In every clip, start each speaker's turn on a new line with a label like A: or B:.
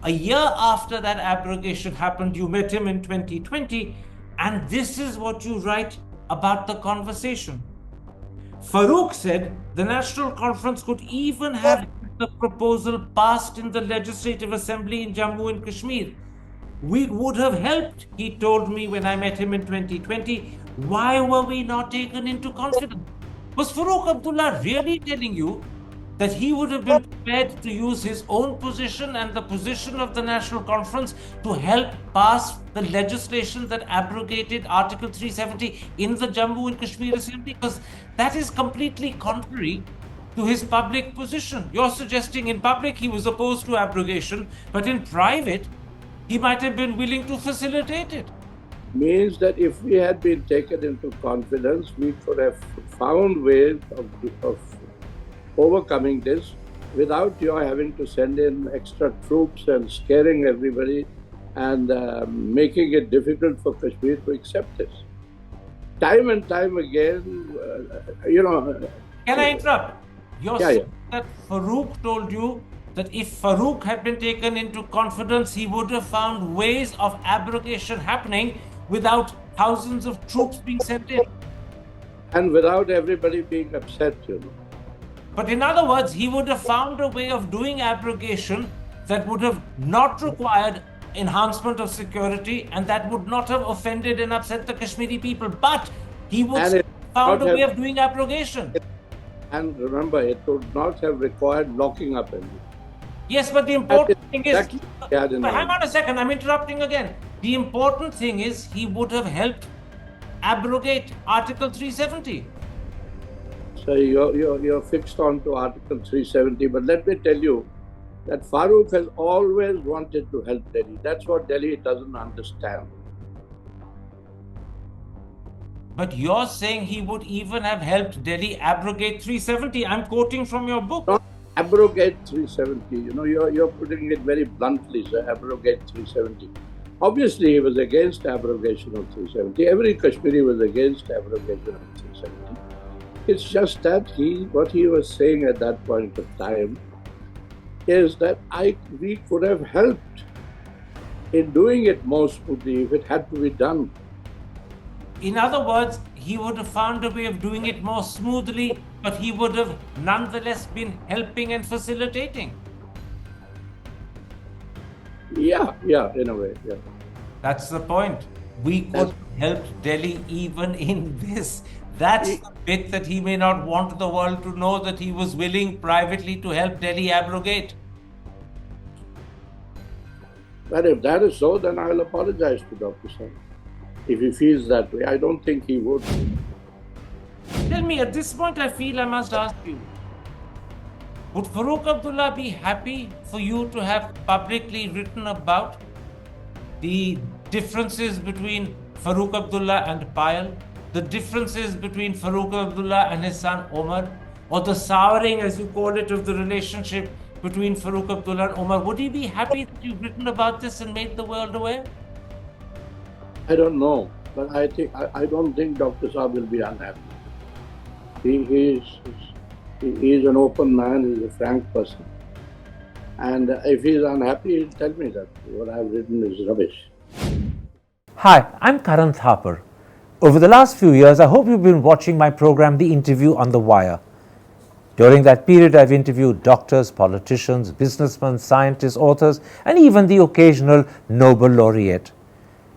A: A year after that abrogation happened, you met him in 2020, and this is what you write about the conversation. Farooq said the National Conference could even have the proposal passed in the Legislative Assembly in Jammu and Kashmir. We would have helped, he told me when I met him in 2020. Why were we not taken into confidence? Was Farooq Abdullah really telling you that he would have been prepared to use his own position and the position of the National Conference to help pass the legislation that abrogated Article 370 in the Jammu and Kashmir Assembly? Because that is completely contrary to his public position. You're suggesting in public he was opposed to abrogation, but in private, he might have been willing to facilitate it.
B: Means that if we had been taken into confidence, we could have found ways of overcoming this without your having to send in extra troops and scaring everybody and making it difficult for Kashmir to accept this. Time and time again,
A: Can I interrupt? You're
B: Yeah.
A: saying that Farooq told you that if Farooq had been taken into confidence, he would have found ways of abrogation happening without thousands of troops being sent in.
B: And without everybody being upset,
A: But in other words, he would have found a way of doing abrogation that would have not required enhancement of security and that would not have offended and upset the Kashmiri people. But he would
B: And
A: have
B: it
A: found
B: not
A: a way
B: have-
A: of doing abrogation.
B: And remember, it would not have required locking up anyone.
A: Yes, but the important thing is,
B: exactly what he had in
A: but hang
B: mind.
A: on a second, I'm interrupting again. The important thing is he would have helped abrogate Article 370.
B: So you're fixed on to Article 370, but let me tell you that Farooq has always wanted to help Delhi. That's what Delhi doesn't understand.
A: But you're saying he would even have helped Delhi abrogate 370. I'm quoting from your book.
B: Not abrogate 370. You're putting it very bluntly, sir. Abrogate 370. Obviously, he was against abrogation of 370. Every Kashmiri was against abrogation of 370. It's just that what he was saying at that point of time is that we could have helped in doing it more smoothly if it had to be done.
A: In other words, he would have found a way of doing it more smoothly, but he would have nonetheless been helping and facilitating.
B: Yeah, in a way, yeah.
A: That's the point. We could help Delhi even in this. That's the bit that he may not want the world to know, that he was willing privately to help Delhi abrogate.
B: But if that is so, then I'll apologize to Dr. Singh. If he feels that way, I don't think he would.
A: Tell me, at this point, I feel I must ask you, would Farooq Abdullah be happy for you to have publicly written about the differences between Farooq Abdullah and Payal, the differences between Farooq Abdullah and his son Omar, or the souring, as you call it, of the relationship between Farooq Abdullah and Omar? Would he be happy that you've written about this and made the world aware?
B: I don't know, but I don't think Dr. Saab will be unhappy. He is an open man, he's a frank person. And if he's unhappy, he'll tell me that what I've written is rubbish.
C: Hi, I'm Karan Thapar. Over the last few years, I hope you've been watching my program, The Interview on the Wire. During that period, I've interviewed doctors, politicians, businessmen, scientists, authors, and even the occasional Nobel laureate.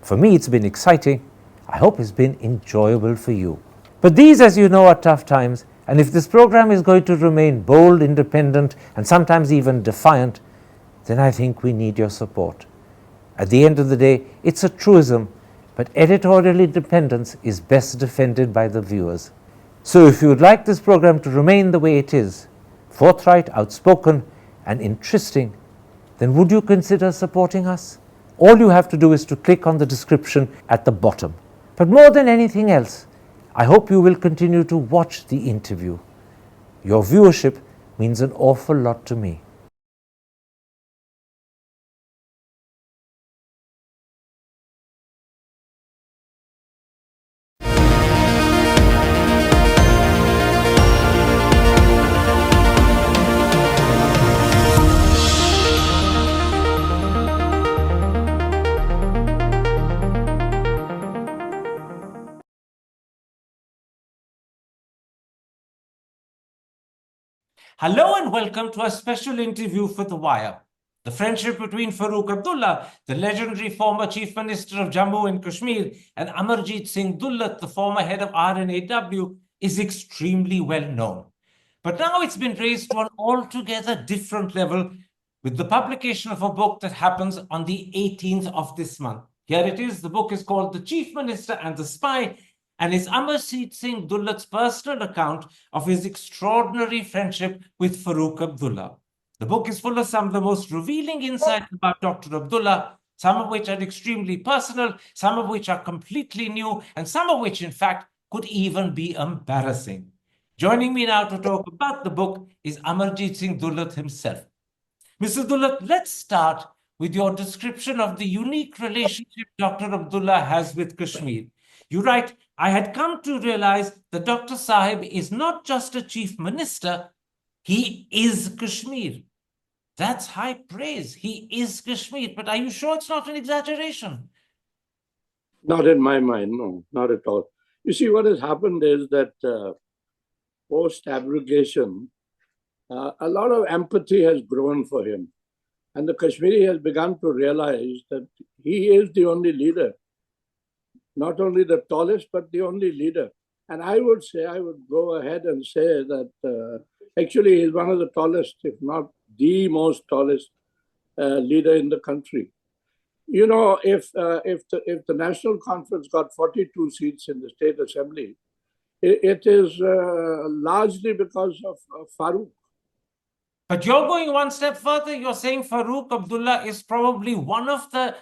C: For me, it's been exciting. I hope it's been enjoyable for you. But these, as you know, are tough times, and if this program is going to remain bold, independent, and sometimes even defiant, then I think we need your support. At the end of the day, it's a truism, but editorial independence is best defended by the viewers. So if you would like this program to remain the way it is, forthright, outspoken, and interesting, then would you consider supporting us? All you have to do is to click on the description at the bottom. But more than anything else, I hope you will continue to watch the interview. Your viewership means an awful lot to me.
A: Hello and welcome to a special interview for The Wire. The friendship between Farooq Abdullah, the legendary former Chief Minister of Jammu and Kashmir, and Amarjit Singh Dulat, the former head of R&AW, is extremely well known. But now it's been raised to an altogether different level with the publication of a book that happens on the 18th of this month. Here it is. The book is called The Chief Minister and the Spy, and is Amarjit Singh Dulat's personal account of his extraordinary friendship with Farooq Abdullah. The book is full of some of the most revealing insights about Dr. Abdullah, some of which are extremely personal, some of which are completely new, and some of which, in fact, could even be embarrassing. Joining me now to talk about the book is Amarjit Singh Dulat himself. Mr. Dulat, let's start with your description of the unique relationship Dr. Abdullah has with Kashmir. You write, I had come to realize that Dr. Sahib is not just a chief minister, he is Kashmir. That's high praise. He is Kashmir. But are you sure it's not an exaggeration?
B: Not in my mind, no, not at all. You see, what has happened is that post-abrogation, a lot of empathy has grown for him. And the Kashmiri has begun to realize that he is the only leader, not only the tallest, but the only leader. And I would go ahead and say that actually he's one of the tallest, if not the most tallest leader in the country. You know, if the National Conference got 42 seats in the State Assembly, it is largely because of Farooq.
A: But you're going one step further. You're saying Farooq Abdullah is probably one of the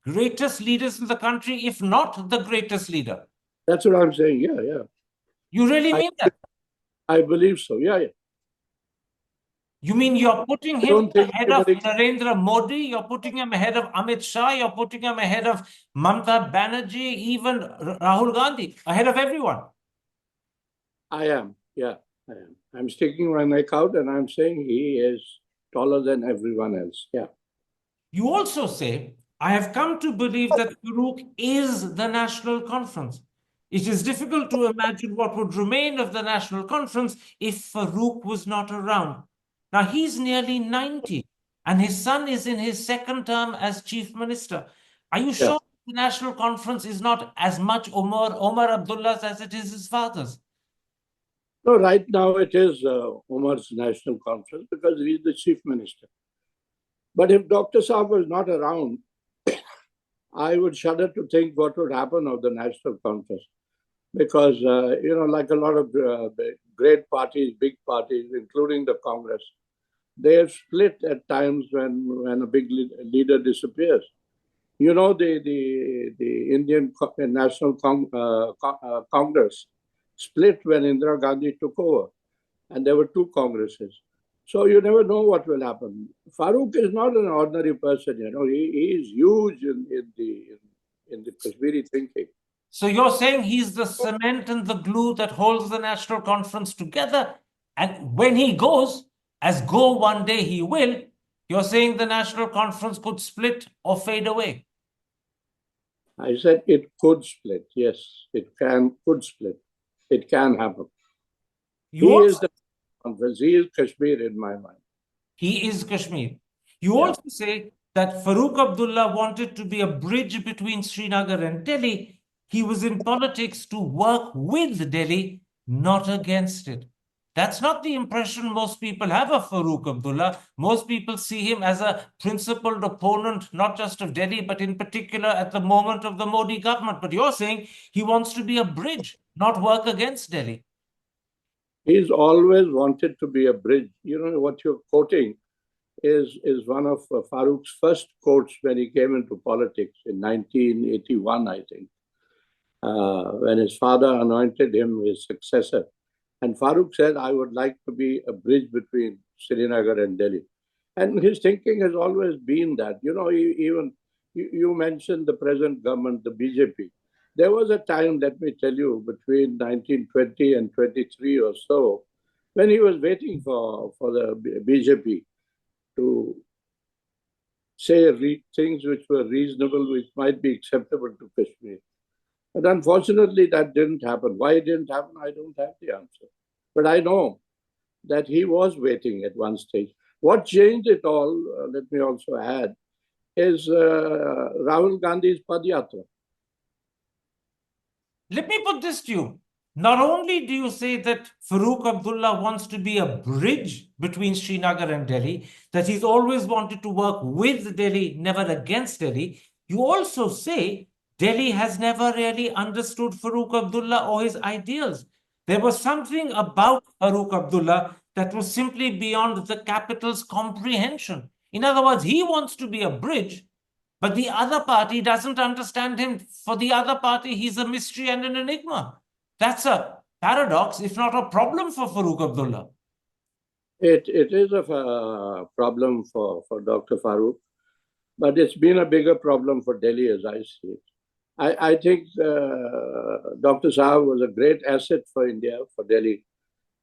A: greatest leaders in the country, if not the greatest leader.
B: That's what I'm saying. Yeah.
A: You really mean that?
B: I believe so. Yeah.
A: You mean you're putting him ahead of Narendra Modi, you're putting him ahead of Amit Shah, you're putting him ahead of Mamata Banerjee, even Rahul Gandhi, ahead of everyone?
B: I am. I'm sticking my neck out and I'm saying he is taller than everyone else. Yeah.
A: You also say, I have come to believe that Farooq is the National Conference. It is difficult to imagine what would remain of the National Conference if Farooq was not around. Now, he's nearly 90 and his son is in his second term as chief minister. Are you sure the National Conference is not as much Omar Abdullah's as it is his father's?
B: No, right now it is Omar's National Conference because he's the chief minister. But if Dr. Saab was not around, I would shudder to think what would happen of the National Conference. Because, like a lot of great parties, big parties, including the Congress, they are split at times when a big leader disappears. You know, the Indian National Congress split when Indira Gandhi took over, and there were two Congresses. So you never know what will happen. Farooq is not an ordinary person. You know, he is huge in the Kashmiri thinking.
A: So you're saying he's the cement and the glue that holds the National Conference together. And when he goes, as go one day he will, you're saying the National Conference could split or fade away.
B: I said it could split. Yes, could split. It can happen. He is the conference. He is Kashmir in my mind.
A: He is Kashmir. You also say that Farooq Abdullah wanted to be a bridge between Srinagar and Delhi. He was in politics to work with Delhi, not against it. That's not the impression most people have of Farooq Abdullah. Most people see him as a principled opponent, not just of Delhi, but in particular at the moment of the Modi government. But you're saying he wants to be a bridge, not work against Delhi.
B: He's always wanted to be a bridge. You know, what you're quoting is one of Farooq's first quotes when he came into politics in 1981, I think, when his father anointed him his successor. And Farooq said, I would like to be a bridge between Srinagar and Delhi. And his thinking has always been that. You know, even you mentioned the present government, the BJP. There was a time, let me tell you, between 1920 and 23 or so, when he was waiting for the BJP to say things which were reasonable, which might be acceptable to Kashmir. But unfortunately, that didn't happen. Why it didn't happen, I don't have the answer. But I know that he was waiting at one stage. What changed it all, let me also add, is Rahul Gandhi's Padyatra.
A: Let me put this to you. Not only do you say that Farooq Abdullah wants to be a bridge between Srinagar and Delhi, that he's always wanted to work with Delhi, never against Delhi, you also say Delhi has never really understood Farooq Abdullah or his ideals. There was something about Farooq Abdullah that was simply beyond the capital's comprehension. In other words, he wants to be a bridge, but the other party doesn't understand him. For the other party, he's a mystery and an enigma. That's a paradox, if not a problem for Farooq Abdullah.
B: It is a problem for Dr. Farooq, but it's been a bigger problem for Delhi as I see it. I think Dr. Saab was a great asset for India, for Delhi,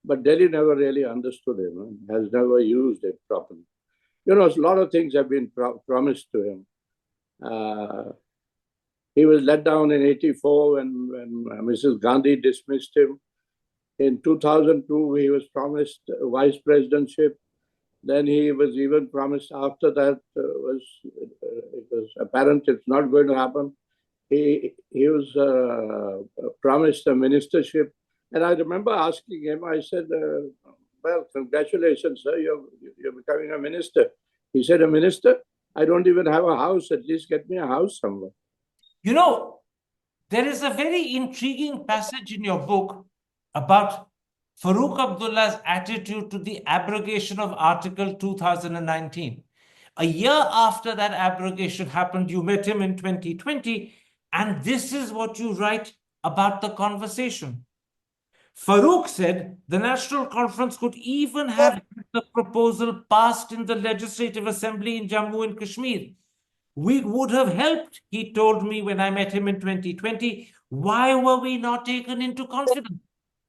B: but Delhi never really understood him, has never used it properly. You know, a lot of things have been promised to him. He was let down in '84 when Mrs. Gandhi dismissed him. In 2002, he was promised vice presidentship. Then he was even promised after that, it was apparent it's not going to happen. He was promised a ministership. And I remember asking him, I said, well, congratulations, sir, you're becoming a minister. He said, a minister? I don't even have a house. At least get me a house somewhere.
A: You know, there is a very intriguing passage in your book about Farooq Abdullah's attitude to the abrogation of Article 2019. A year after that abrogation happened, you met him in 2020, and this is what you write about the conversation. Farooq said the National Conference could even have the proposal passed in the Legislative Assembly in Jammu and Kashmir. We would have helped, he told me when I met him in 2020. Why were we not taken into confidence?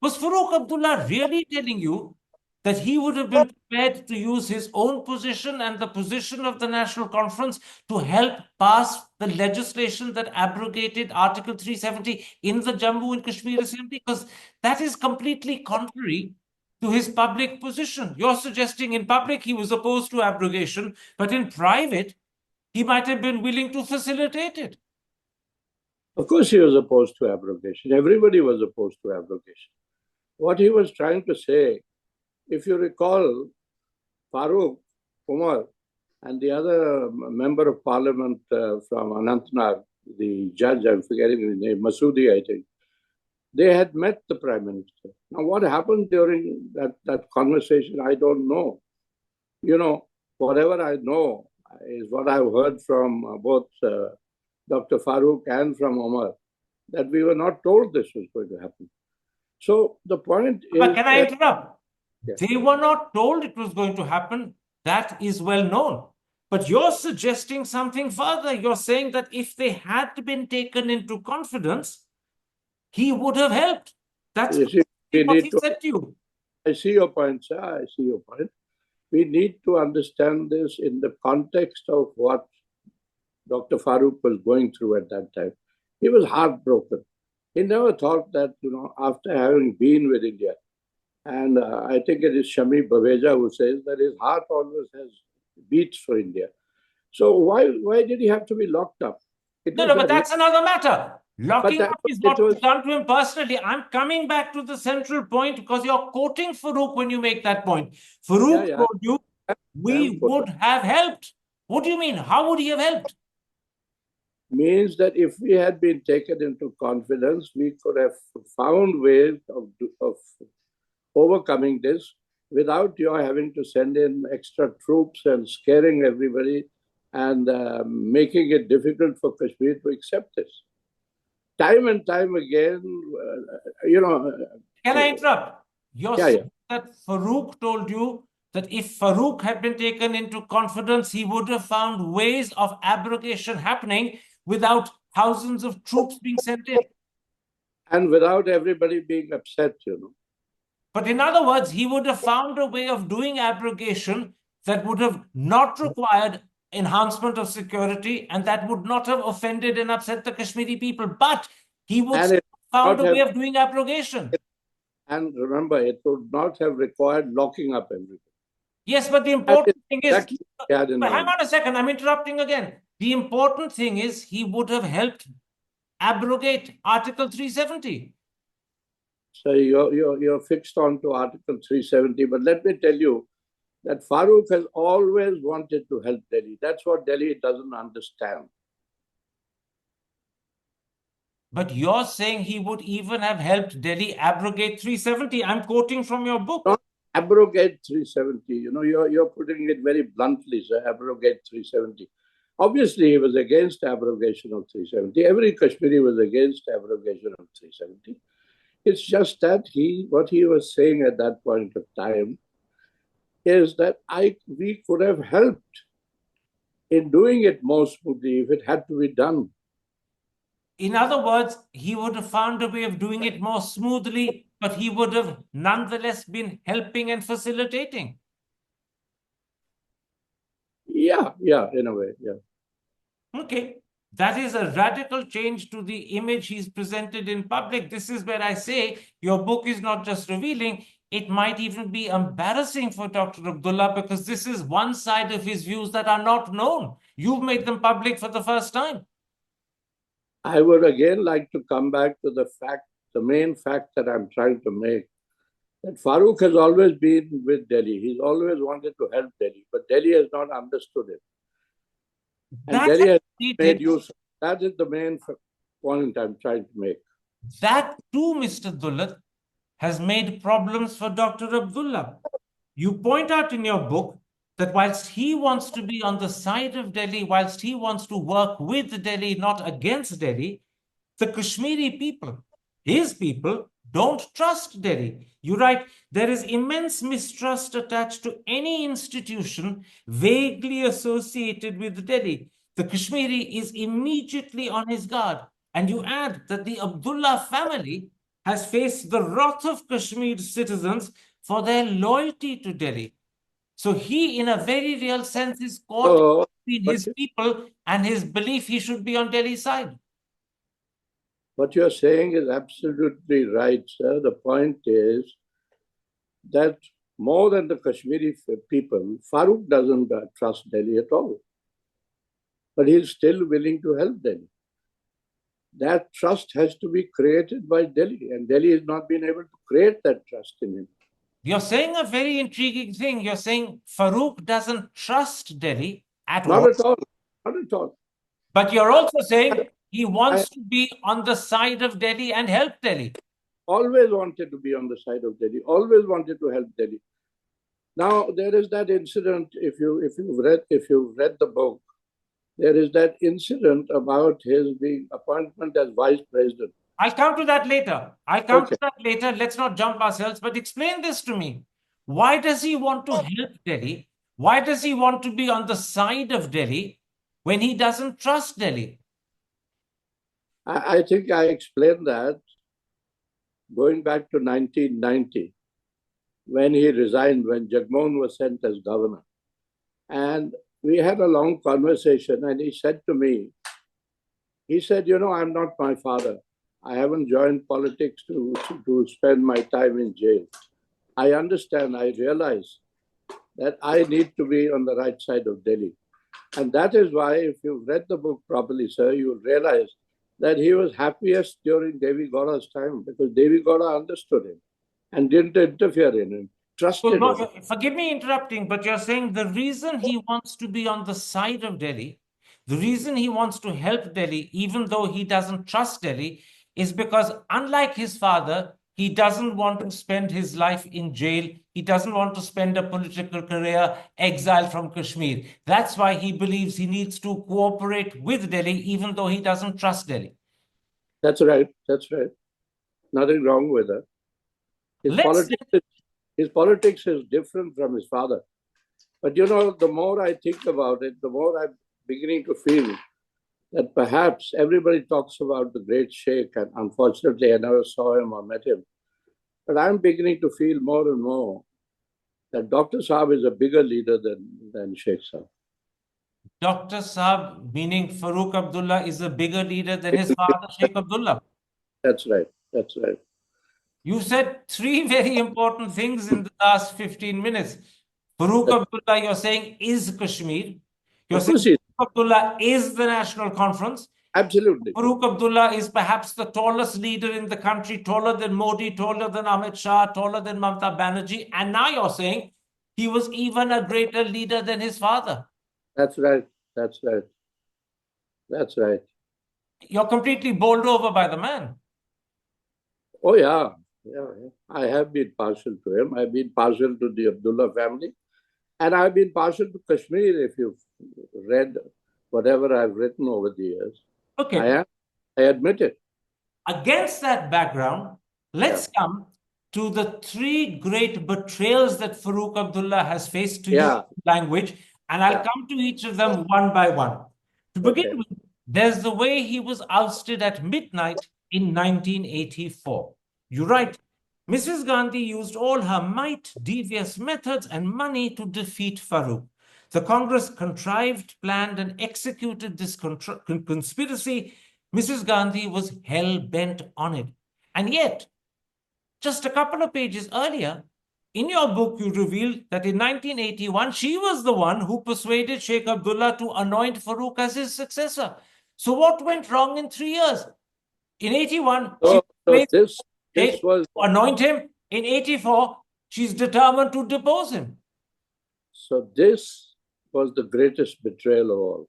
A: Was Farooq Abdullah really telling you that he would have been prepared to use his own position and the position of the National Conference to help pass the legislation that abrogated Article 370 in the Jammu and Kashmir Assembly? Because that is completely contrary to his public position. You're suggesting in public he was opposed to abrogation, but in private, he might have been willing to facilitate it.
B: Of course, he was opposed to abrogation. Everybody was opposed to abrogation. What he was trying to say, if you recall, Farooq, Umar, and the other member of parliament from Anantnag, the judge, I'm forgetting his name, Masoodi, I think, they had met the prime minister. Now, what happened during that conversation, I don't know. You know, whatever I know is what I've heard from both Dr. Farooq and from Umar, that we were not told this was going to happen. So the point is...
A: But can I interrupt?
B: Yeah.
A: They were not told it was going to happen. That is well known. But you're suggesting something further. You're saying that if they had been taken into confidence, he would have helped. That's what he said to you.
B: I see your point, sir. I see your point. We need to understand this in the context of what Dr. Farooq was going through at that time. He was heartbroken. He never thought that, you know, after having been with India, and I think it is Shami Baveja who says that his heart always has beats for India. So why did he have to be locked up?
A: No, but that's another matter. Locking up is what was done to him personally. I'm coming back to the central point because you're quoting Farooq when you make that point. Farooq told you we would have helped. What do you mean? How would he have helped?
B: Means that if we had been taken into confidence, we could have found ways of overcoming this without your having to send in extra troops and scaring everybody and making it difficult for Kashmir to accept this. Time and time again, you know...
A: Can I interrupt? You're saying that Farooq told you that if Farooq had been taken into confidence, he would have found ways of abrogation happening without thousands of troops being sent in.
B: And without everybody being upset, you know.
A: But in other words, he would have found a way of doing abrogation that would have not required enhancement of security and that would not have offended and upset the Kashmiri people. But he would have found a way of doing abrogation.
B: And remember, it would not have required locking up everybody.
A: Yes, but the
B: That
A: important
B: is
A: thing is,
B: exactly what he had in
A: hang
B: mind.
A: on a second, I'm interrupting again. The important thing is he would have helped abrogate Article 370.
B: So you're fixed on to Article 370. But let me tell you that Farooq has always wanted to help Delhi. That's what Delhi doesn't understand.
A: But you're saying he would even have helped Delhi abrogate 370. I'm quoting from your book.
B: Not abrogate 370. You're putting it very bluntly, sir. Abrogate 370. Obviously, he was against abrogation of 370. Every Kashmiri was against abrogation of 370. It's just that what he was saying at that point of time is that we could have helped in doing it more smoothly if it had to be done.
A: In other words, he would have found a way of doing it more smoothly, but he would have nonetheless been helping and facilitating.
B: Yeah, in a way, yeah.
A: Okay. That is a radical change to the image he's presented in public. This is where I say your book is not just revealing, it might even be embarrassing for Dr. Abdullah because this is one side of his views that are not known. You've made them public for the first time.
B: I would again like to come back to the main fact that I'm trying to make, that Farooq has always been with Delhi. He's always wanted to help Delhi, but Delhi has not understood it. And
A: That
B: Delhi has
A: actually
B: made
A: did-
B: use. That is the main point I'm trying to make.
A: That too, Mr. Dulat, has made problems for Dr. Abdullah. You point out in your book that whilst he wants to be on the side of Delhi, whilst he wants to work with Delhi, not against Delhi, the Kashmiri people, his people, don't trust Delhi. You write, there is immense mistrust attached to any institution vaguely associated with Delhi. The Kashmiri is immediately on his guard. And you add that the Abdullah family has faced the wrath of Kashmir citizens for their loyalty to Delhi. So he, in a very real sense, is caught between his people and his belief he should be on Delhi's side.
B: What you're saying is absolutely right, sir. The point is that more than the Kashmiri people, Farooq doesn't trust Delhi at all. But he's still willing to help Delhi. That trust has to be created by Delhi, and Delhi has not been able to create that trust in him.
A: You're saying a very intriguing thing. You're saying Farooq doesn't trust Delhi at
B: Not
A: all.
B: at all. Not at all.
A: But you're also saying he wants to be on the side of Delhi and help Delhi.
B: Always wanted to be on the side of Delhi. Always wanted to help Delhi. Now there is that incident. If you've read the book, there is that incident about his being appointment as vice president.
A: I'll come to that later. Let's not jump ourselves, but explain this to me. Why does he want to help Delhi? Why does he want to be on the side of Delhi when he doesn't trust Delhi?
B: I think I explained that going back to 1990, when he resigned, when Jagmohan was sent as governor. And we had a long conversation, and he said to me, he said, I'm not my father. I haven't joined politics to spend my time in jail. I understand, I realize that I need to be on the right side of Delhi. And that is why, if you've read the book properly, sir, you'll realize that he was happiest during Devi Gaura's time, because Devi Gaura understood him and didn't interfere in him, trusted him.
A: Forgive me interrupting, but you're saying the reason he wants to be on the side of Delhi, the reason he wants to help Delhi, even though he doesn't trust Delhi, is because, unlike his father, he doesn't want to spend his life in jail. He doesn't want to spend a political career exiled from Kashmir. That's why he believes he needs to cooperate with Delhi, even though he doesn't trust Delhi.
B: That's right. That's right. Nothing wrong with that. His politics is different from his father. But the more I think about it, the more I'm beginning to feel that perhaps everybody talks about the great Sheikh, and unfortunately I never saw him or met him. But I'm beginning to feel more and more that Dr. Saab is a bigger leader than Sheikh Saab.
A: Dr. Saab, meaning Farooq Abdullah, is a bigger leader than his father, Sheikh Abdullah.
B: That's right. That's right.
A: You said three very important things in the last 15 minutes. Farooq Abdullah, you're saying, is Kashmir. You're
B: Of
A: saying
B: course, he,
A: Farooq Abdullah is the National Conference.
B: absolutely.
A: Farooq Abdullah is perhaps the tallest leader in the country, taller than Modi, taller than Amit Shah, taller than Mamata Banerjee. And now you're saying he was even a greater leader than his father.
B: That's right. That's right. That's right.
A: You're completely bowled over by the man.
B: Oh, yeah. Yeah. I have been partial to him. I've been partial to the Abdullah family. And I've been partial to Kashmir, if you've read whatever I've written over the years.
A: Okay.
B: I am. I admit it.
A: Against that background, let's come to the three great betrayals that Farooq Abdullah has faced, to use language, and I'll come to each of them one by one. To begin with, there's the way he was ousted at midnight in 1984. You write, Mrs. Gandhi used all her might, devious methods, and money to defeat Farooq. The Congress contrived, planned, and executed this conspiracy. Mrs. Gandhi was hell-bent on it. And yet, just a couple of pages earlier, in your book, you revealed that in 1981, she was the one who persuaded Sheikh Abdullah to anoint Farooq as his successor. So what went wrong in 3 years? In 81, she
B: this was
A: anoint him. In 84, she's determined to depose him.
B: So this was the greatest betrayal of all.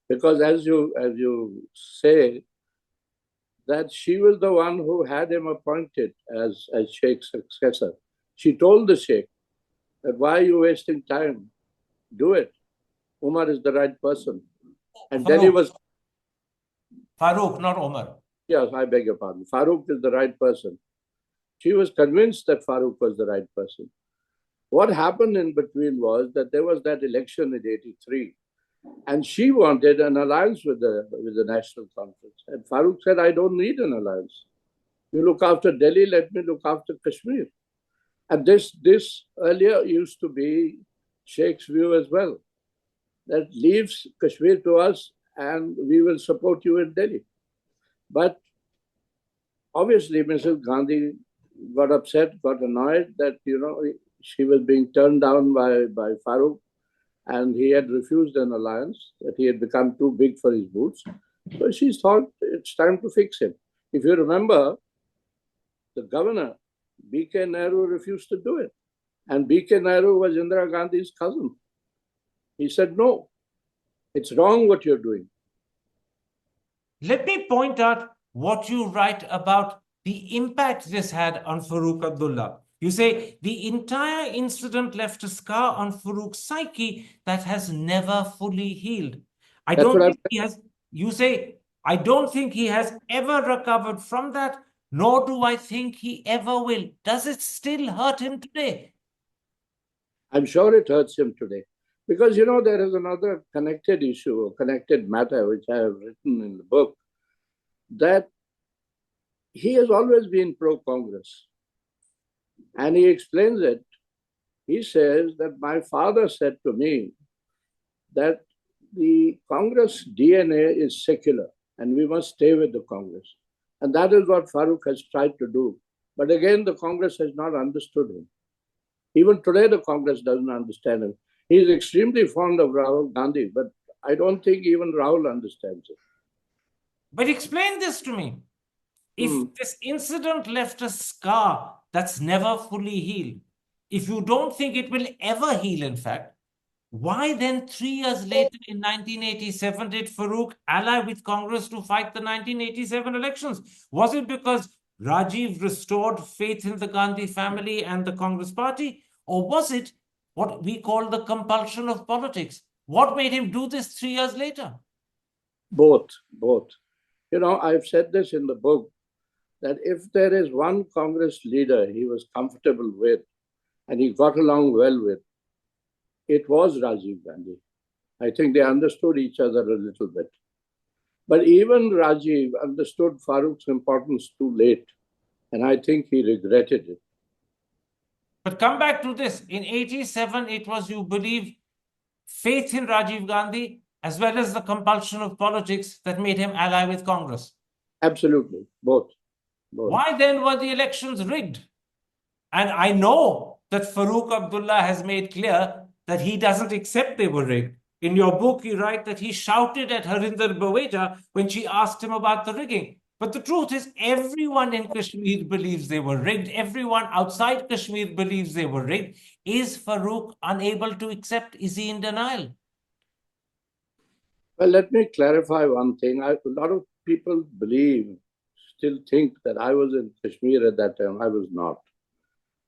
B: Because as you say, that she was the one who had him appointed as Sheikh's successor. She told the Sheikh that, why are you wasting time? Do it. Umar is the right person. And Delhi was...
A: Farooq, not Umar.
B: Yes, I beg your pardon. Farooq is the right person. She was convinced that Farooq was the right person. What happened in between was that there was that election in 83. And she wanted an alliance with the National Conference. And Farooq said, I don't need an alliance. You look after Delhi, let me look after Kashmir. And this earlier used to be Sheikh's view as well. That leaves Kashmir to us and we will support you in Delhi. But obviously, Mrs. Gandhi got upset, got annoyed that, she was being turned down by Farooq. And he had refused an alliance, that he had become too big for his boots. So she thought it's time to fix him. If you remember, the governor, B.K. Nehru, refused to do it. And B.K. Nehru was Indira Gandhi's cousin. He said, no, it's wrong what you're doing.
A: Let me point out what you write about the impact this had on Farooq Abdullah. You say, the entire incident left a scar on Farooq's psyche that has never fully healed. I don't think he has, you say, I don't think he has ever recovered from that, nor do I think he ever will. Does it still hurt him today?
B: I'm sure it hurts him today. Because, there is another connected issue, connected matter, which I have written in the book, that he has always been pro-Congress. And he explains it. He says that my father said to me that the Congress DNA is secular and we must stay with the Congress. And that is what Farooq has tried to do. But again, the Congress has not understood him. Even today, the Congress doesn't understand him. He is extremely fond of Rahul Gandhi, but I don't think even Rahul understands it.
A: But explain this to me. If this incident left a scar that's never fully healed, if you don't think it will ever heal, in fact, why then 3 years later in 1987 did Farooq ally with Congress to fight the 1987 elections? Was it because Rajiv restored faith in the Gandhi family and the Congress party? Or was it what we call the compulsion of politics? What made him do this 3 years later?
B: Both. I've said this in the book, that if there is one Congress leader he was comfortable with and he got along well with, it was Rajiv Gandhi. I think they understood each other a little bit. But even Rajiv understood Farooq's importance too late, and I think he regretted it.
A: But come back to this. In 87, it was, you believe, faith in Rajiv Gandhi as well as the compulsion of politics that made him ally with Congress.
B: Absolutely, both. both.
A: Why then were the elections rigged? And I know that Farooq Abdullah has made clear that he doesn't accept they were rigged. In your book, you write that he shouted at Harinder Baweja when she asked him about the rigging. But the truth is, everyone in Kashmir believes they were rigged. Everyone outside Kashmir believes they were rigged. Is Farooq unable to accept? Is he in denial?
B: Well, let me clarify one thing. A lot of people still think that I was in Kashmir at that time. I was not.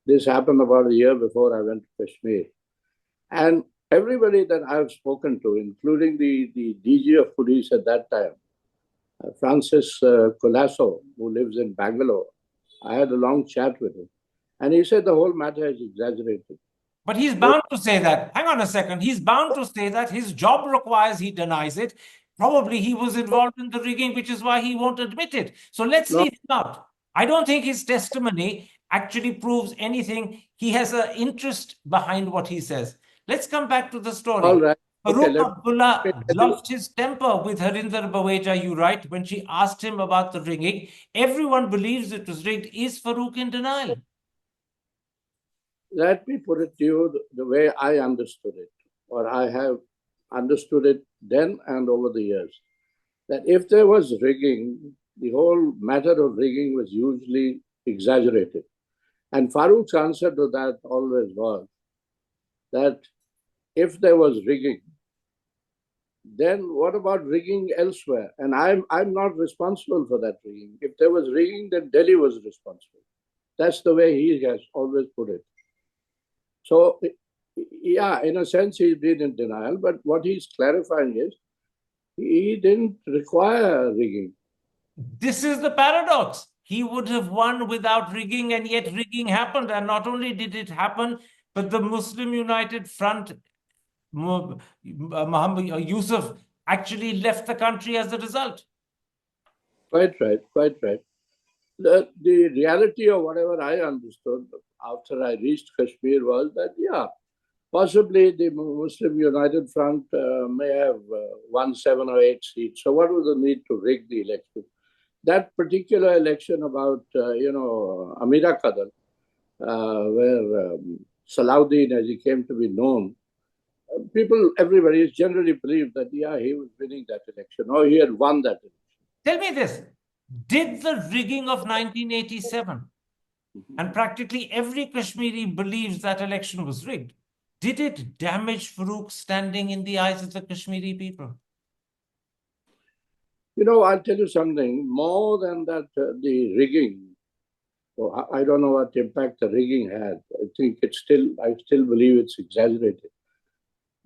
B: This happened about a year before I went to Kashmir. And everybody that I've spoken to, including the DG of police at that time, Francis Colasso, who lives in Bangalore, I had a long chat with him. And he said the whole matter is exaggerated.
A: But he's bound to say that. Hang on a second. He's bound to say that. His job requires he denies it. Probably he was involved in the rigging, which is why he won't admit it. So let's leave him out. I don't think his testimony actually proves anything. He has an interest behind what he says. Let's come back to the story.
B: All right.
A: Farooq Abdullah lost his temper with Harinder Baweja, you write, when she asked him about the rigging. Everyone believes it was rigged. Is Farooq in denial?
B: Let me put it to you the way I understood it, or I have understood it then and over the years, that if there was rigging, the whole matter of rigging was usually exaggerated. And Farooq's answer to that always was that if there was rigging, then what about rigging elsewhere? And I'm not responsible for that rigging. If there was rigging, then Delhi was responsible. That's the way he has always put it. So, yeah, in a sense, he's been in denial, but what he's clarifying is he didn't require rigging.
A: This is the paradox. He would have won without rigging, and yet rigging happened. And not only did it happen, but the Muslim United Front, Muhammad Yusuf, actually left the country as a result.
B: Quite right, quite right. The reality of whatever I understood after I reached Kashmir was that, yeah, possibly the Muslim United Front may have won 7 or 8 seats. So what was the need to rig the election? That particular election about, Amira Qadar, where Salahuddin, as he came to be known, everybody generally believed that, yeah, he was winning that election, or he had won that election.
A: Tell me this. Did the rigging of 1987, and practically every Kashmiri believes that election was rigged, did it damage Farooq's standing in the eyes of the Kashmiri people?
B: I'll tell you something. More than that, the rigging, I don't know what impact the rigging had. I still believe it's exaggerated.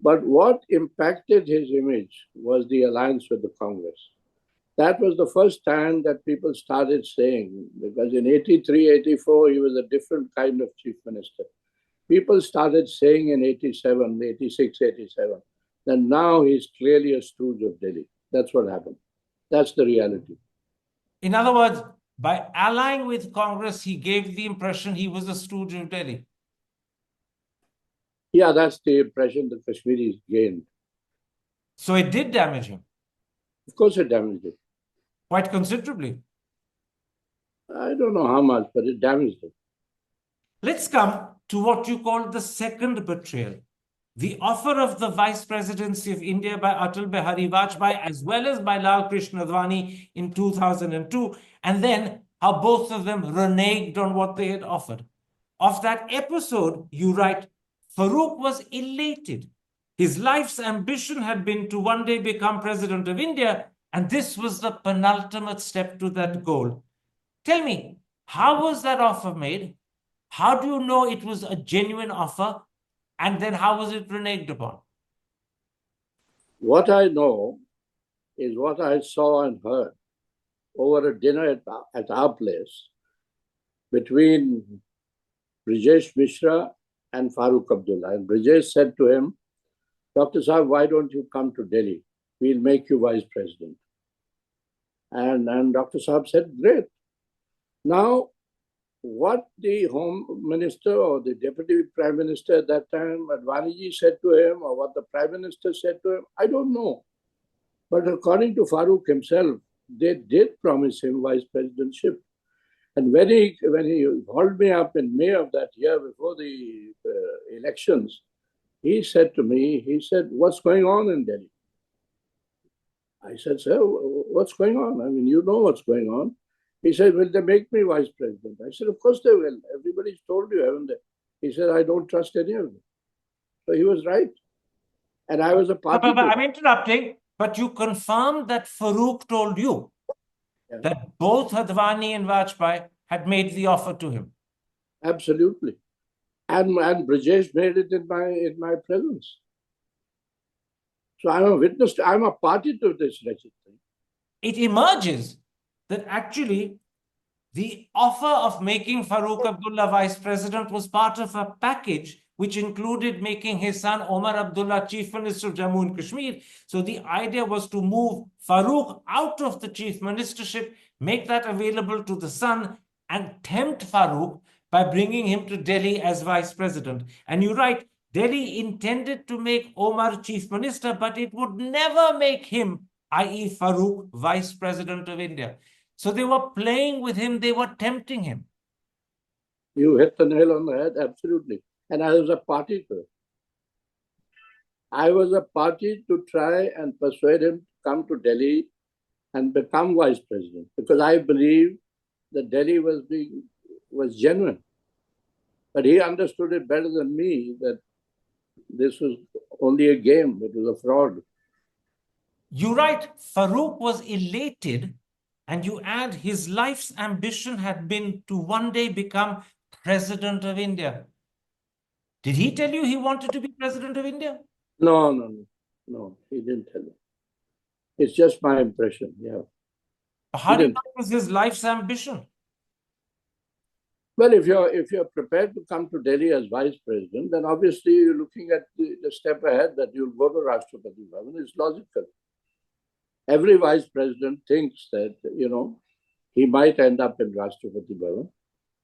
B: But what impacted his image was the alliance with the Congress. That was the first time that people started saying, because in 83, 84, he was a different kind of chief minister. People started saying in 87, 86, 87, that now he's clearly a stooge of Delhi. That's what happened. That's the reality.
A: In other words, by allying with Congress, he gave the impression he was a stooge of Delhi.
B: Yeah, that's the impression the Kashmiris gained.
A: So it did damage him.
B: Of course it damaged him.
A: Quite considerably.
B: I don't know how much, but it damaged him.
A: Let's come to what you call the second betrayal. The offer of the vice presidency of India by Atal Bihari Vajpayee, as well as by Lal Krishna Advani in 2002, and then how both of them reneged on what they had offered. Of that episode, you write, Farooq was elated. His life's ambition had been to one day become president of India, and this was the penultimate step to that goal. Tell me, how was that offer made? How do you know it was a genuine offer? And then how was it reneged upon?
B: What I know is what I saw and heard over a dinner at our place between Brijesh Mishra and Farooq Abdullah. And Brijesh said to him, Dr. Saab, why don't you come to Delhi? We'll make you vice president. And Dr. Saab said, great. Now, what the Home Minister or the Deputy Prime Minister at that time, Advaniji, said to him, or what the Prime Minister said to him, I don't know. But according to Farooq himself, they did promise him vice presidentship. And when he called me up in May of that year before the elections, he said to me, he said, "What's going on in Delhi?" I said, "Sir, what's going on? I mean, you know what's going on." He said, "Will they make me vice president?" I said, "Of course they will. Everybody's told you, haven't they?" He said, "I don't trust any of them." So he was right. And I was a party.
A: I'm interrupting, but you confirmed that Farooq told you that both Advani and Vajpayee had made the offer to him.
B: Absolutely. And Brajesh made it in my presence. So I'm a witness, I'm a party to this wretched thing.
A: It emerges that actually the offer of making Farooq Abdullah vice president was part of a package which included making his son Omar Abdullah chief minister of Jammu and Kashmir. So the idea was to move Farooq out of the chief ministership, make that available to the son, and tempt Farooq by bringing him to Delhi as vice president. And you're right, Delhi intended to make Omar chief minister, but it would never make him, i.e., Farooq, vice president of India. So they were playing with him, they were tempting him.
B: You hit the nail on the head, absolutely. And I was a party to it. I was a party to try and persuade him to come to Delhi and become vice president, because I believe that Delhi was genuine. But he understood it better than me that this was only a game, it was a fraud.
A: You're right, Farooq was elated, and you add his life's ambition had been to one day become president of India. Did he tell you he wanted to be president of India?
B: No, he didn't tell me. It's just my impression, yeah.
A: How do you know it was his life's ambition?
B: Well, if you're prepared to come to Delhi as vice president, then obviously you're looking at the step ahead that you'll go to Rashtrapati Bhavan. It's logical. Every vice president thinks that, he might end up in Rashtrapati Bhavan.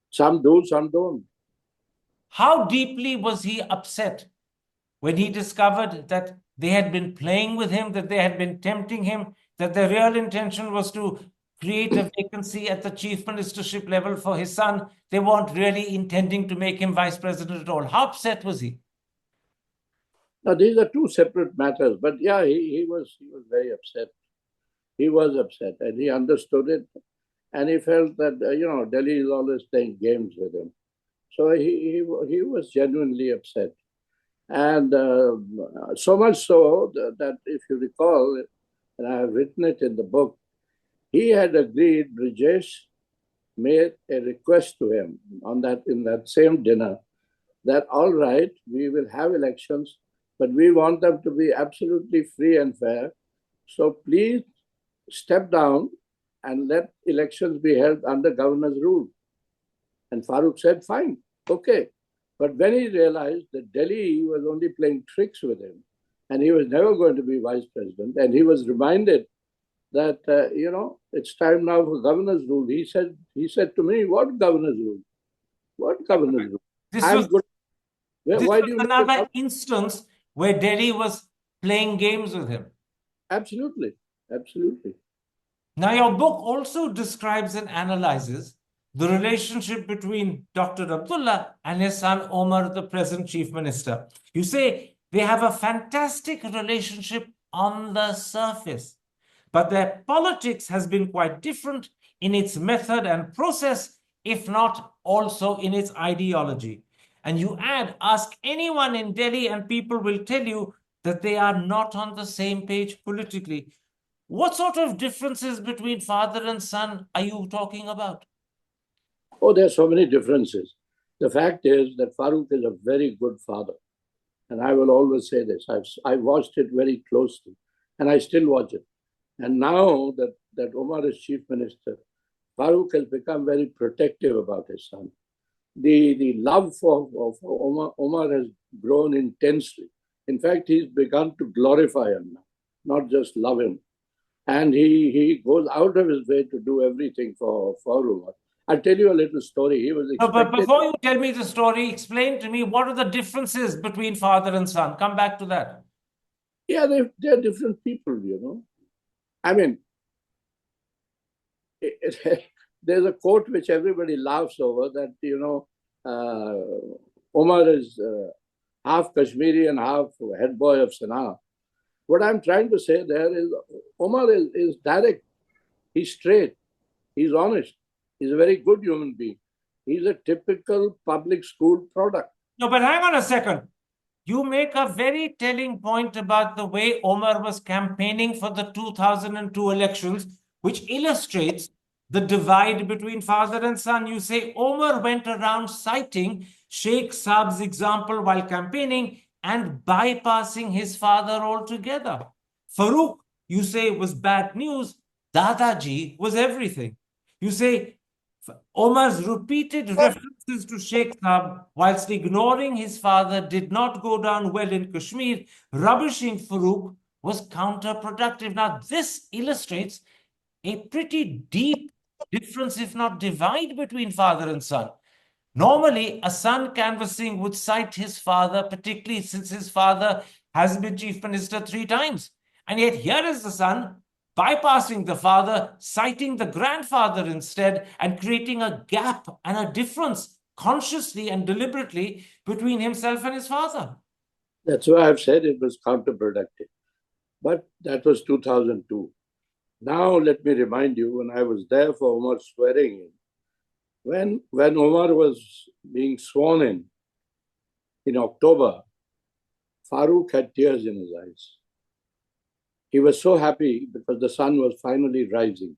B: Some do, some don't.
A: How deeply was he upset when he discovered that they had been playing with him, that they had been tempting him, that their real intention was to create a vacancy at the chief ministership level for his son? They weren't really intending to make him vice president at all. How upset was he?
B: Now, these are two separate matters, but yeah, he was very upset. He was upset, and he understood it, and he felt that, Delhi is always playing games with him. So he was genuinely upset. And so much so that if you recall, and I have written it in the book, he had agreed, Brajesh made a request to him in that same dinner that, all right, we will have elections, but we want them to be absolutely free and fair. So please step down and let elections be held under governor's rule. And Farooq said, fine, okay. But when he realized that Delhi was only playing tricks with him, and he was never going to be vice president, and he was reminded that, it's time now for governor's rule. He said to me, what governor's rule? What governor's rule?
A: This was
B: Why do you
A: another instance where Delhi was playing games with him.
B: Absolutely, absolutely.
A: Now, your book also describes and analyzes the relationship between Dr. Abdullah and his son Omar, the present chief minister. You say they have a fantastic relationship on the surface, but their politics has been quite different in its method and process, if not also in its ideology. And you add, ask anyone in Delhi and people will tell you that they are not on the same page politically. What sort of differences between father and son are you talking about?
B: Oh, there are so many differences. The fact is that Farooq is a very good father. And I will always say this. I've watched it very closely, and I still watch it. And now that Omar is chief minister, Farooq has become very protective about his son. The love of Omar has grown intensely. In fact, he's begun to glorify him now, not just love him. And he goes out of his way to do everything for Omar. I'll tell you a little story. He was expected.
A: But before you tell me the story, explain to me what are the differences between father and son. Come back to that.
B: Yeah, they're different people, I mean, there's a quote which everybody laughs over that, Omar is half Kashmiri and half head boy of Sana'a. What I'm trying to say there is Omar is direct. He's straight. He's honest. He's a very good human being. He's a typical public school product.
A: No, but hang on a second. You make a very telling point about the way Omar was campaigning for the 2002 elections, which illustrates the divide between father and son. You say Omar went around citing Sheikh Saab's example while campaigning and bypassing his father altogether. Farooq, you say, was bad news. Dadaji was everything. You say Omar's repeated references to Sheikh Saab whilst ignoring his father did not go down well in Kashmir. Rubbishing Farooq was counterproductive. Now, this illustrates a pretty deep difference, if not divide, between father and son. Normally, a son canvassing would cite his father, particularly since his father has been chief minister 3 times. And yet here is the son bypassing the father, citing the grandfather instead, and creating a gap and a difference consciously and deliberately between himself and his father.
B: That's why I've said it was counterproductive. But that was 2002. Now, let me remind you, when I was there for Omar's swearing in, when Omar was being sworn in October, Farooq had tears in his eyes. He was so happy because the sun was finally rising.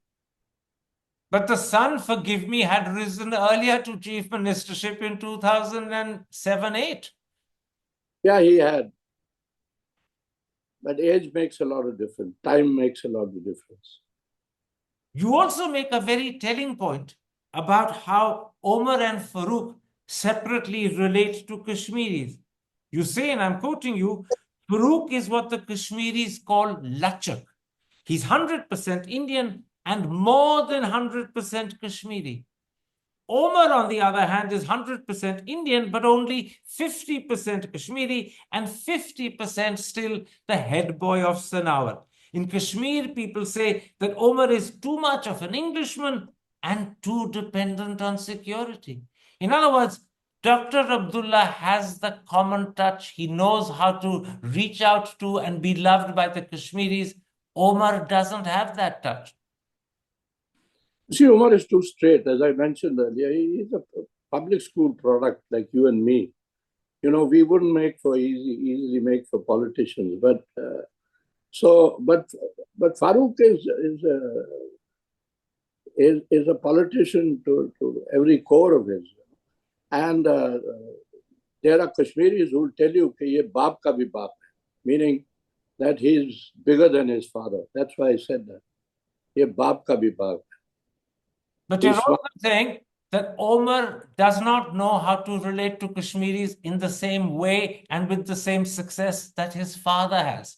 A: But the sun, forgive me, had risen earlier to chief ministership in 2007-8.
B: Yeah, he had. But age makes a lot of difference. Time makes a lot of difference.
A: You also make a very telling point about how Omar and Farooq separately relate to Kashmiris. You say, and I'm quoting you, Farooq is what the Kashmiris call lachak. He's 100% Indian and more than 100% Kashmiri. Omar, on the other hand, is 100% Indian, but only 50% Kashmiri and 50% still the head boy of Sanawar. In Kashmir, people say that Omar is too much of an Englishman and too dependent on security. In other words, Dr. Abdullah has the common touch. He knows how to reach out to and be loved by the Kashmiris. Omar doesn't have that touch.
B: See, Omar is too straight. As I mentioned earlier, he's a public school product like you and me. We wouldn't easily make for politicians. But Farooq is a politician to every core of his. And there are Kashmiris who will tell you that ye baap ka bhi baap hai, meaning that he's bigger than his father. That's why I said that. Ye baap ka bhi baap.
A: But you're also saying that Omar does not know how to relate to Kashmiris in the same way and with the same success that his father has.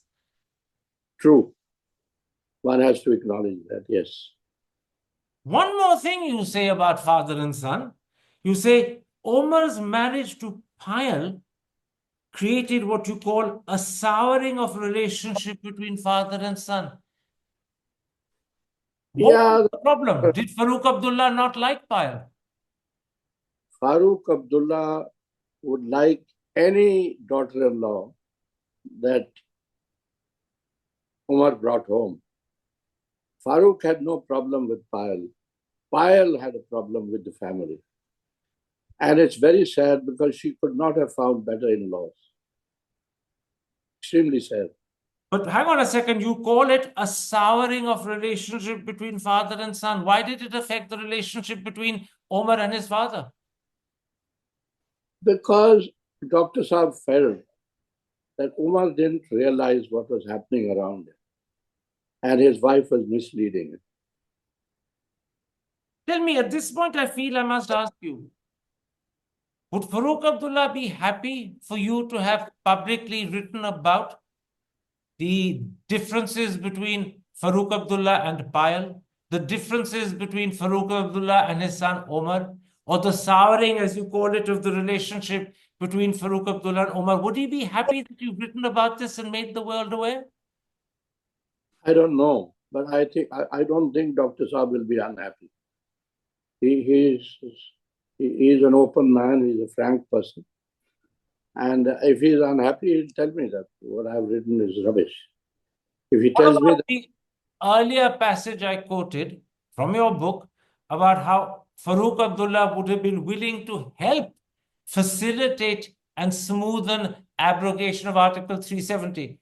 B: True. One has to acknowledge that, yes.
A: One more thing you say about father and son. You say Omar's marriage to Payal created what you call a souring of relationship between father and son. What was the problem? Did Farooq Abdullah not like Payal?
B: Farooq Abdullah would like any daughter-in-law that Omar brought home. Farooq had no problem with Payal. Payal had a problem with the family. And it's very sad because she could not have found better in-laws. Extremely sad.
A: But hang on a second, you call it a souring of relationship between father and son. Why did it affect the relationship between Omar and his father?
B: Because Dr. Saab felt that Omar didn't realize what was happening around him. And his wife was misleading him.
A: Tell me, at this point, I feel I must ask you, would Farooq Abdullah be happy for you to have publicly written about the differences between Farooq Abdullah and Payal, the differences between Farooq Abdullah and his son Omar, or the souring, as you call it, of the relationship between Farooq Abdullah and Omar? Would he be happy that you've written about this and made the world aware?
B: I don't know, but I don't think Dr. Saab will be unhappy. He's an open man. He's a frank person. And if he's unhappy, he'll tell me that what I've written is rubbish. If he
A: What
B: tells me
A: about
B: that,
A: the earlier passage I quoted from your book about how Farooq Abdullah would have been willing to help facilitate and smoothen abrogation of Article 370?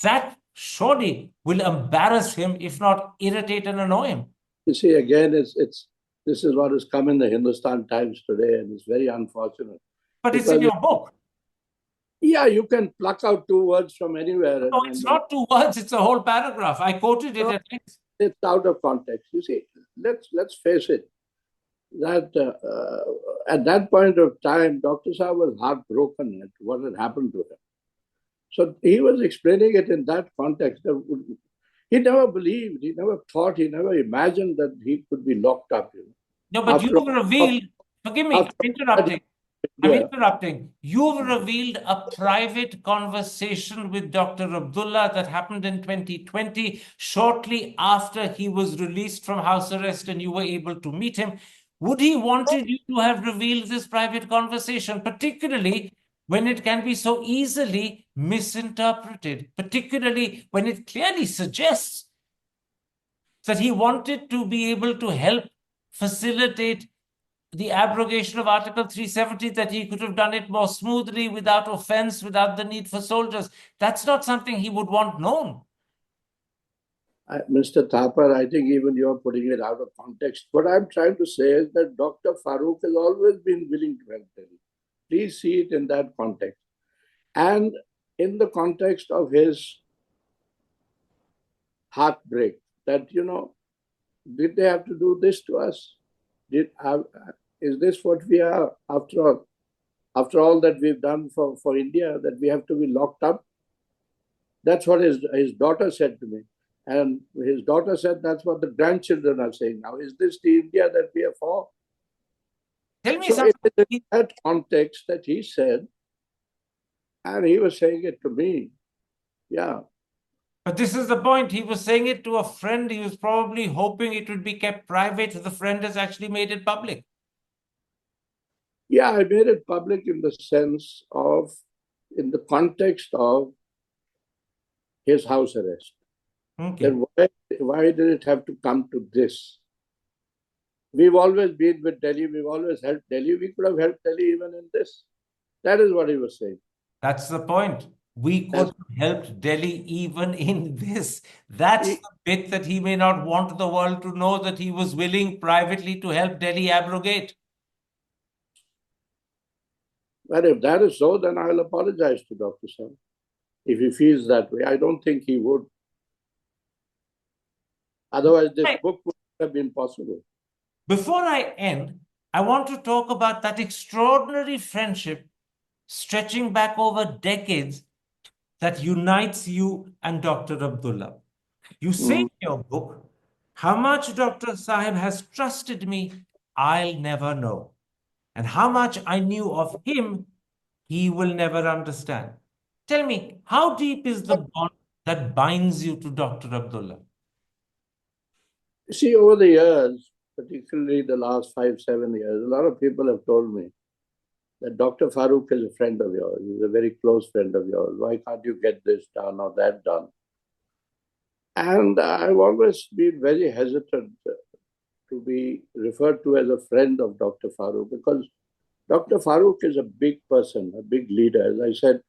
A: That surely will embarrass him, if not irritate and annoy him.
B: you see, again, this is what has come in the Hindustan Times today, and it's very unfortunate.
A: But it's in your book.
B: Yeah, you can pluck out two words from anywhere.
A: No, it's not two words, it's a whole paragraph. I quoted it at length.
B: It's out of context. You see, let's face it, that at that point of time, Dr. Saab was heartbroken at what had happened to him. So he was explaining it in that context. He never believed, he never thought, he never imagined that he could be locked up.
A: No, but you've revealed, forgive me, I'm interrupting. You've revealed a private conversation with Dr. Abdullah that happened in 2020, shortly after he was released from house arrest and you were able to meet him. Would he wanted you to have revealed this private conversation, particularly when it can be so easily misinterpreted, particularly when it clearly suggests that he wanted to be able to help facilitate the abrogation of Article 370, that he could have done it more smoothly, without offense, without the need for soldiers? That's not something he would want known.
B: Mr. Thapar, I think even you're putting it out of context. What I'm trying to say is that Dr. Farooq has always been willing to help Delhi. Please see it in that context. And in the context of his heartbreak, that, did they have to do this to us? Is this what we are after all that we've done for India, that we have to be locked up? That's what his daughter said to me. And his daughter said that's what the grandchildren are saying now. Is this the India that we are for?
A: Tell me something.
B: In that context that he said, and he was saying it to me. Yeah.
A: But this is the point. He was saying it to a friend. He was probably hoping it would be kept private. The friend has actually made it public.
B: Yeah, I made it public in the sense of, in the context of his house arrest.
A: Okay.
B: Then why did it have to come to this? We've always been with Delhi. We've always helped Delhi. We could have helped Delhi even in this. That is what he was saying.
A: That's the point. We could have helped Delhi even in this. That's the bit that he may not want the world to know, that he was willing privately to help Delhi abrogate.
B: Well, if that is so, then I'll apologize to Dr. Saab. If he feels that way, I don't think he would. Otherwise, this book would have been possible.
A: Before I end, I want to talk about that extraordinary friendship stretching back over decades that unites you and Dr. Abdullah. You say in your book, how much Dr. Sahib has trusted me, I'll never know. And how much I knew of him, he will never understand. Tell me, how deep is the bond that binds you to Dr. Abdullah?
B: See, over the years, particularly the last 5-7 years, a lot of people have told me that Dr. Farooq is a friend of yours. He's a very close friend of yours. Why can't you get this done or that done? And I've always been very hesitant to be referred to as a friend of Dr. Farooq, because Dr. Farooq is a big person, a big leader. As I said,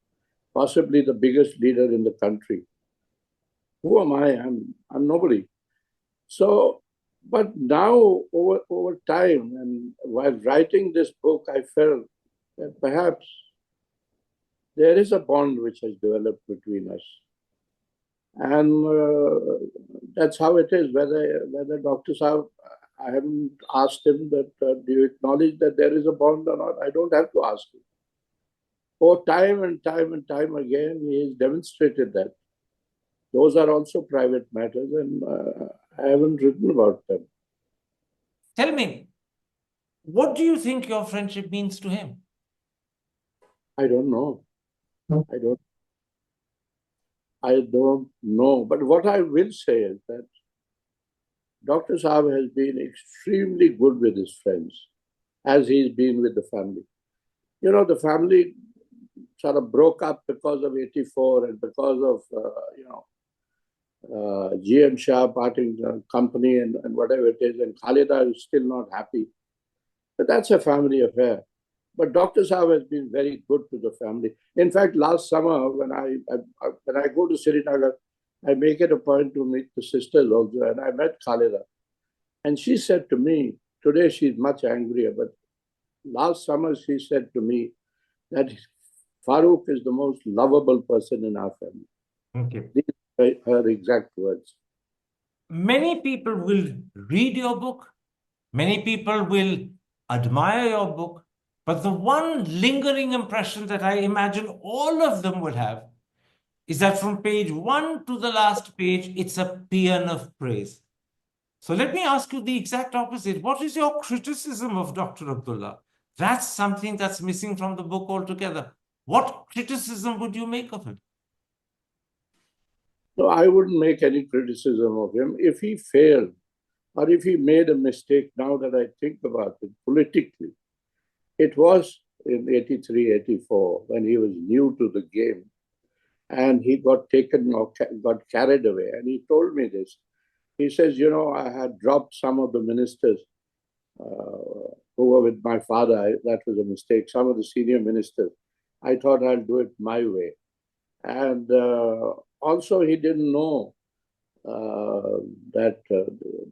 B: possibly the biggest leader in the country. Who am I? I'm nobody. So, but now over time, and while writing this book, I felt that perhaps there is a bond which has developed between us. And that's how it is. Whether Dr. Saab, I haven't asked him that, do you acknowledge that there is a bond or not? I don't have to ask him. For time and time and time again, he has demonstrated that. Those are also private matters, and I haven't written about them.
A: Tell me, what do you think your friendship means to him?
B: I don't know. I don't know. But what I will say is that Dr. Saab has been extremely good with his friends, as he's been with the family. You know, the family sort of broke up because of 84 and because of, GM Shah parting company and whatever it is, and Khalida is still not happy. But that's a family affair. But Dr. Saab has been very good to the family. In fact, last summer, when I go to Srinagar, I make it a point to meet the sisters also, and I met Khalida. And she said to me, today she's much angrier, but last summer she said to me that Farooq is the most lovable person in our family.
A: Okay.
B: These are her exact words.
A: Many people will read your book, many people will admire your book, but the one lingering impression that I imagine all of them would have is that from page 1 to the last page, it's a paean of praise. So let me ask you the exact opposite. What is your criticism of Dr. Abdullah? That's something that's missing from the book altogether. What criticism would you make of him?
B: So I wouldn't make any criticism of him. If he failed or if he made a mistake, now that I think about it politically, it was in 83, 84, when he was new to the game and he got taken or got carried away. And he told me this. He says, you know, I had dropped some of the ministers who were with my father. That was a mistake. Some of the senior ministers. I thought I'll do it my way. And also, he didn't know that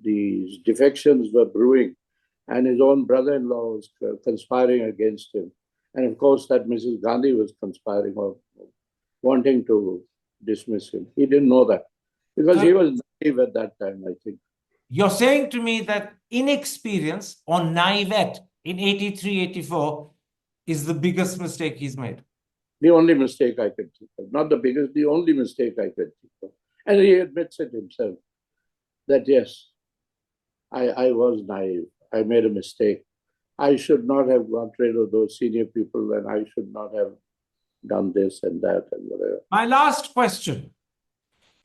B: these defections were brewing, and his own brother-in-law was conspiring against him. And of course, that Mrs. Gandhi was conspiring or wanting to dismiss him. He didn't know that because he was naive at that time, I think.
A: You're saying to me that inexperience or naivete in 83, 84 is the biggest mistake he's made?
B: The only mistake I could think of. Not the biggest, the only mistake I could think of. And he admits it himself that, yes, I was naive. I made a mistake. I should not have got rid of those senior people, and I should not have done this and that and whatever.
A: My last question.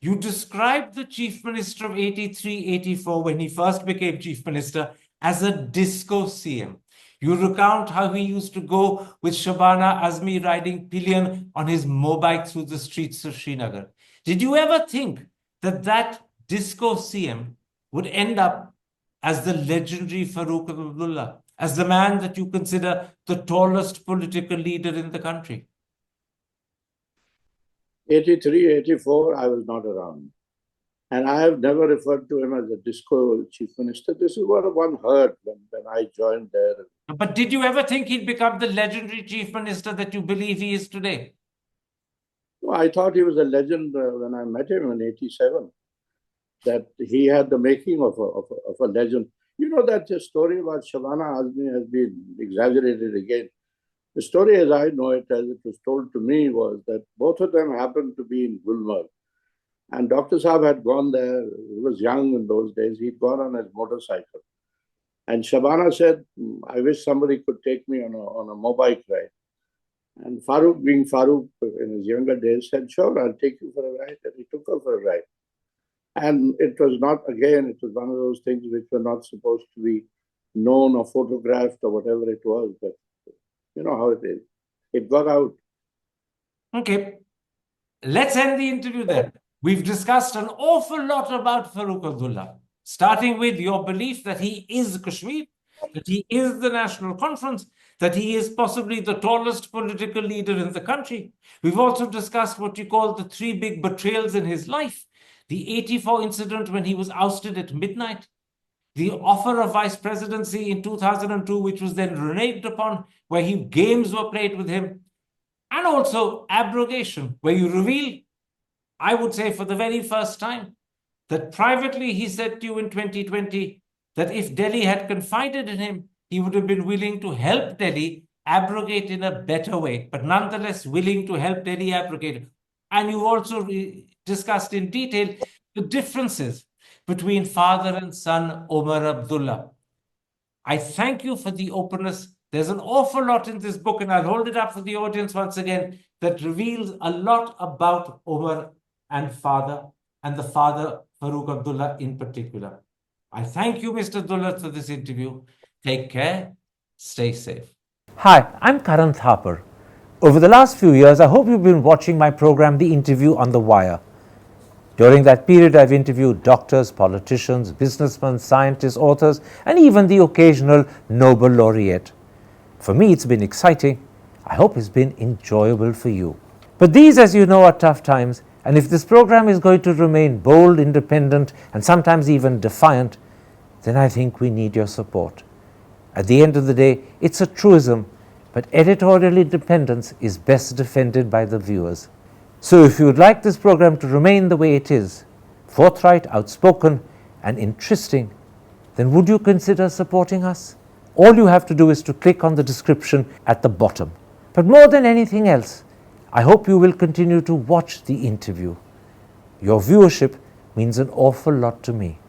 A: You described the chief minister of 83, 84 when he first became chief minister as a disco CM. You recount how he used to go with Shabana Azmi riding pillion on his mobike through the streets of Srinagar. Did you ever think that that disco CM would end up as the legendary Farooq Abdullah, as the man that you consider the tallest political leader in the country?
B: 83, 84, I was not around. And I have never referred to him as a disco chief minister. This is what one heard when I joined there.
A: But did you ever think he'd become the legendary chief minister that you believe he is today?
B: Well, I thought he was a legend when I met him in 87, that he had the making of a legend. You know that the story about Shabana Azmi has been exaggerated again. The story as I know it, as it was told to me, was that both of them happened to be in Gulmarg. And Dr. Saab had gone there. He was young in those days. He'd gone on his motorcycle. And Shabana said, I wish somebody could take me on a mobile ride. And Farooq, being Farooq in his younger days, said, sure, I'll take you for a ride. And he took her for a ride. And it was not, again, it was one of those things which were not supposed to be known or photographed or whatever it was. But you know how it is. It got out.
A: Okay. Let's end the interview there. We've discussed an awful lot about Farooq Abdullah, starting with your belief that he is Kashmir, that he is the National Conference, that he is possibly the tallest political leader in the country. We've also discussed what you call the three big betrayals in his life. The 84 incident when he was ousted at midnight, the offer of vice presidency in 2002, which was then reneged upon, where games were played with him, and also abrogation, where you reveal, I would say for the very first time, that privately he said to you in 2020 that if Delhi had confided in him, he would have been willing to help Delhi abrogate in a better way, but nonetheless willing to help Delhi abrogate. And you also discussed in detail the differences between father and son Omar Abdullah. I thank you for the openness. There's an awful lot in this book, and I'll hold it up for the audience once again, that reveals a lot about Omar and the father, Farooq Abdullah in particular. I thank you, Mr. Dulat, for this interview. Take care. Stay safe.
C: Hi, I'm Karan Thapar. Over the last few years, I hope you've been watching my program, The Interview on the Wire. During that period, I've interviewed doctors, politicians, businessmen, scientists, authors, and even the occasional Nobel laureate. For me, it's been exciting. I hope it's been enjoyable for you. But these, as you know, are tough times, and if this program is going to remain bold, independent, and sometimes even defiant, then I think we need your support. At the end of the day, it's a truism, but editorial independence is best defended by the viewers. So if you would like this program to remain the way it is, forthright, outspoken, and interesting, then would you consider supporting us? All you have to do is to click on the description at the bottom. But more than anything else, I hope you will continue to watch the interview. Your viewership means an awful lot to me.